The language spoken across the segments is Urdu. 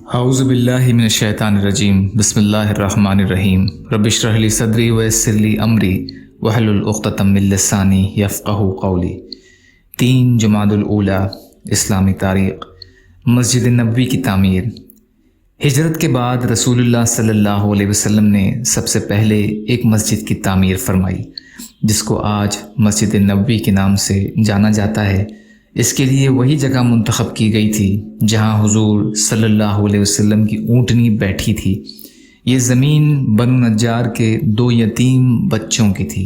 اعوذ باللہ من الشیطان الرجیم بسم اللہ الرحمن الرحیم رب اشرح لی صدری ویسر لی امری واحلل عقدۃ من لسانی یفقہوا قولی۔ 3 جمادی الاولیٰ اسلامی تاریخ۔ مسجد نبوی کی تعمیر۔ ہجرت کے بعد رسول اللہ صلی اللہ علیہ وسلم نے سب سے پہلے ایک مسجد کی تعمیر فرمائی جس کو آج مسجد نبوی کے نام سے جانا جاتا ہے۔ اس کے لیے وہی جگہ منتخب کی گئی تھی جہاں حضور صلی اللہ علیہ وسلم کی اونٹنی بیٹھی تھی۔ یہ زمین بنو نجار کے 2 یتیم بچوں کی تھی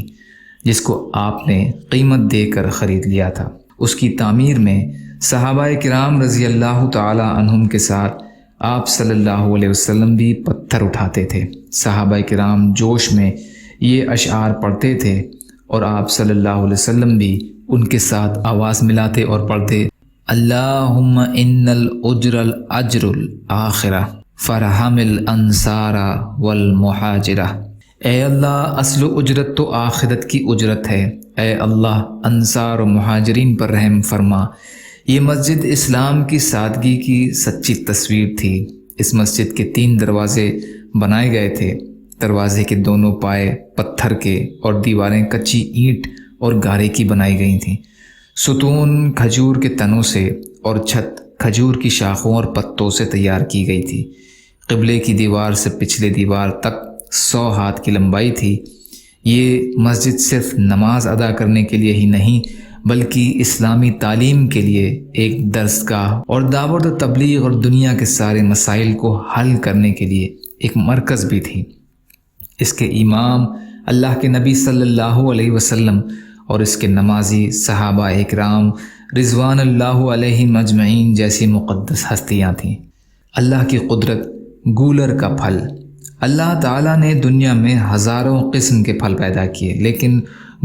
جس کو آپ نے قیمت دے کر خرید لیا تھا۔ اس کی تعمیر میں صحابہ کرام رضی اللہ تعالی عنہم کے ساتھ آپ صلی اللہ علیہ وسلم بھی پتھر اٹھاتے تھے۔ صحابہ کرام جوش میں یہ اشعار پڑھتے تھے اور آپ صلی اللہ علیہ وسلم بھی ان کے ساتھ آواز ملاتے اور پڑھتے: اللہم ان الاجر الاجر الاخرہ فرحم الانصار والمہاجرہ۔ اے اللہ، اصل و اجرت تو آخرت کی اجرت ہے، اے اللہ انصار و مہاجرین پر رحم فرما۔ یہ مسجد اسلام کی سادگی کی سچی تصویر تھی۔ اس مسجد کے 3 دروازے بنائے گئے تھے۔ دروازے کے دونوں پائے پتھر کے اور دیواریں کچی اینٹ اور گارے کی بنائی گئی تھیں۔ ستون کھجور کے تنوں سے اور چھت کھجور کی شاخوں اور پتوں سے تیار کی گئی تھی۔ قبلے کی دیوار سے پچھلے دیوار تک 100 ہاتھ کی لمبائی تھی۔ یہ مسجد صرف نماز ادا کرنے کے لیے ہی نہیں بلکہ اسلامی تعلیم کے لیے ایک درس گاہ اور دعوت و تبلیغ اور دنیا کے سارے مسائل کو حل کرنے کے لیے ایک مرکز بھی تھی۔ اس کے امام اللہ کے نبی صلی اللہ علیہ وسلم اور اس کے نمازی صحابہ اکرام رضوان اللہ علیہم اجمعین جیسی مقدس ہستیاں تھیں۔ اللہ کی قدرت گولر کا پھل۔ اللہ تعالیٰ نے دنیا میں ہزاروں قسم کے پھل پیدا کیے، لیکن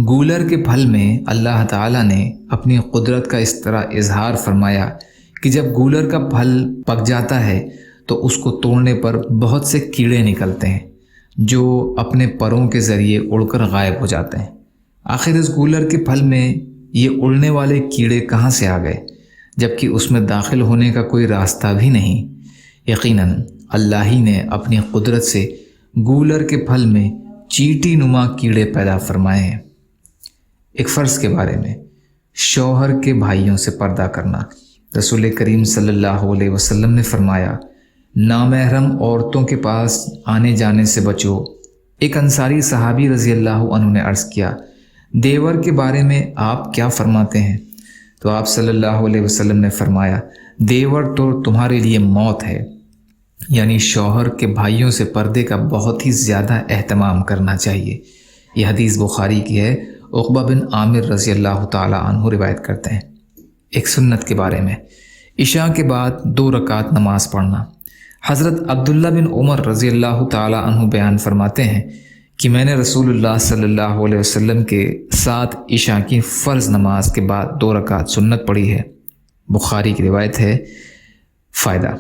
گولر کے پھل میں اللہ تعالیٰ نے اپنی قدرت کا اس طرح اظہار فرمایا کہ جب گولر کا پھل پک جاتا ہے تو اس کو توڑنے پر بہت سے کیڑے نکلتے ہیں جو اپنے پروں کے ذریعے اڑ کر غائب ہو جاتے ہیں۔ آخر اس گولر کے پھل میں یہ اڑنے والے کیڑے کہاں سے آ گئے جبکہ اس میں داخل ہونے کا کوئی راستہ بھی نہیں؟ یقیناً اللہ ہی نے اپنی قدرت سے گولر کے پھل میں چیٹی نما کیڑے پیدا فرمائے ہیں۔ ایک فرض کے بارے میں، شوہر کے بھائیوں سے پردہ کرنا۔ رسول کریم صلی اللہ علیہ وسلم نے فرمایا: نامحرم عورتوں کے پاس آنے جانے سے بچو۔ ایک انصاری صحابی رضی اللہ عنہ نے عرض کیا: دیور کے بارے میں آپ کیا فرماتے ہیں؟ تو آپ صلی اللہ علیہ وسلم نے فرمایا: دیور تو تمہارے لیے موت ہے، یعنی شوہر کے بھائیوں سے پردے کا بہت ہی زیادہ اہتمام کرنا چاہیے۔ یہ حدیث بخاری کی ہے۔ عقبہ بن عامر رضی اللہ تعالی عنہ روایت کرتے ہیں۔ ایک سنت کے بارے میں، عشاء کے بعد 2 رکعت نماز پڑھنا۔ حضرت عبداللہ بن عمر رضی اللہ تعالی عنہ بیان فرماتے ہیں کہ میں نے رسول اللہ صلی اللہ علیہ وسلم کے ساتھ عشاء کی فرض نماز کے بعد 2 رکعت سنت پڑھی ہے۔ بخاری کی روایت ہے۔ فائدہ: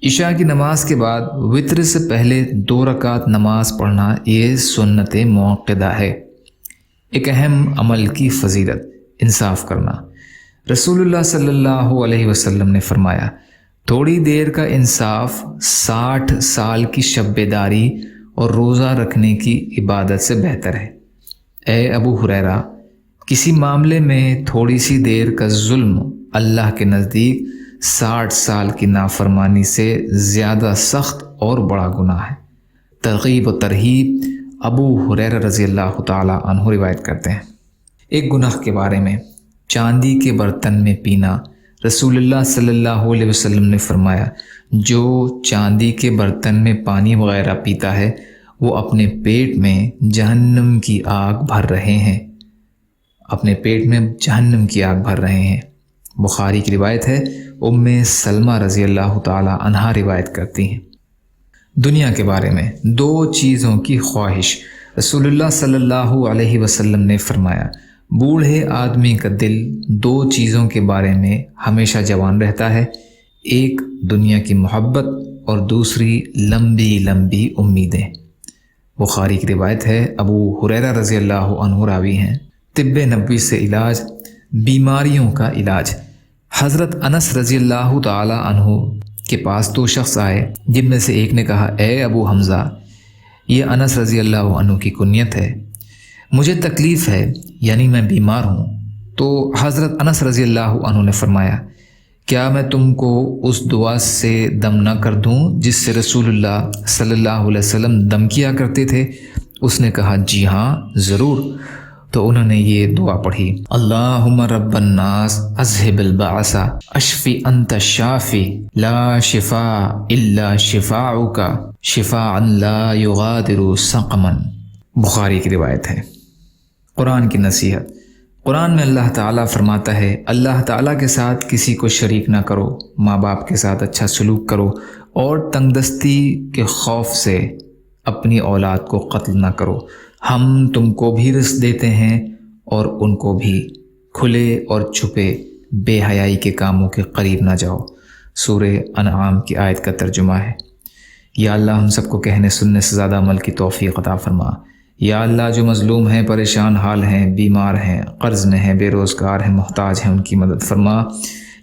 عشاء کی نماز کے بعد وتر سے پہلے 2 رکعت نماز پڑھنا یہ سنت موقدہ ہے۔ ایک اہم عمل کی فضیلت، انصاف کرنا۔ رسول اللہ صلی اللہ علیہ وسلم نے فرمایا: تھوڑی دیر کا انصاف 60 سال کی شب بیداری اور روزہ رکھنے کی عبادت سے بہتر ہے۔ اے ابو ہریرہ، کسی معاملے میں تھوڑی سی دیر کا ظلم اللہ کے نزدیک 60 سال کی نافرمانی سے زیادہ سخت اور بڑا گناہ ہے۔ ترغیب و ترہیب، ابو ہریرہ رضی اللہ تعالی عنہ روایت کرتے ہیں۔ ایک گناہ کے بارے میں، چاندی کے برتن میں پینا۔ رسول اللہ صلی اللہ علیہ وسلم نے فرمایا: جو چاندی کے برتن میں پانی وغیرہ پیتا ہے وہ اپنے پیٹ میں جہنم کی آگ بھر رہے ہیں، اپنے پیٹ میں جہنم کی آگ بھر رہے ہیں۔ بخاری کی روایت ہے۔ ام سلمہ رضی اللہ تعالی عنہا روایت کرتی ہیں۔ دنیا کے بارے میں، 2 چیزوں کی خواہش۔ رسول اللہ صلی اللہ علیہ وسلم نے فرمایا: بوڑھے آدمی کا دل 2 چیزوں کے بارے میں ہمیشہ جوان رہتا ہے، ایک دنیا کی محبت اور دوسری لمبی لمبی امیدیں۔ بخاری کی روایت ہے۔ ابو ہریرہ رضی اللہ عنہ راوی ہیں۔ طب نبوی سے علاج، بیماریوں کا علاج۔ حضرت انس رضی اللہ تعالی عنہ کے پاس 2 شخص آئے، جن میں سے ایک نے کہا اے ابو حمزہ، یہ انس رضی اللہ عنہ کی کنیت ہے، مجھے تکلیف ہے، یعنی میں بیمار ہوں۔ تو حضرت انس رضی اللہ عنہ نے فرمایا کیا میں تم کو اس دعا سے دم نہ کر دوں جس سے رسول اللہ صلی اللہ علیہ وسلم دم کیا کرتے تھے؟ اس نے کہا جی ہاں ضرور۔ تو انہوں نے یہ دعا پڑھی، اللہم رب الناس اذہب البعث اشفی انت الشافی لا شفاء الا شفاؤک شفاء لا یغادر سقما۔ بخاری کی روایت ہے۔ قرآن کی نصیحت۔ قرآن میں اللہ تعالیٰ فرماتا ہے اللہ تعالیٰ کے ساتھ کسی کو شریک نہ کرو، ماں باپ کے ساتھ اچھا سلوک کرو، اور تنگ دستی کے خوف سے اپنی اولاد کو قتل نہ کرو، ہم تم کو بھی رزق دیتے ہیں اور ان کو بھی، کھلے اور چھپے بے حیائی کے کاموں کے قریب نہ جاؤ۔ سورہ انعام کی آیت کا ترجمہ ہے۔ یا اللہ ہم سب کو کہنے سننے سے زیادہ عمل کی توفیق عطا فرما۔ یا اللہ جو مظلوم ہیں، پریشان حال ہیں، بیمار ہیں، قرض میں ہیں، بے روزگار ہیں، محتاج ہیں، ان کی مدد فرما۔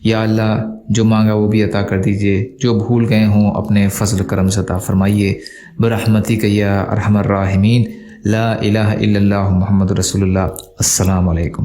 یا اللہ جو مانگا وہ بھی عطا کر دیجئے، جو بھول گئے ہوں اپنے فضل کرم سے عطا فرمائیے برحمتک یا ارحم الراحمین۔ لا الہ الا اللہ محمد رسول اللہ۔ السلام علیکم۔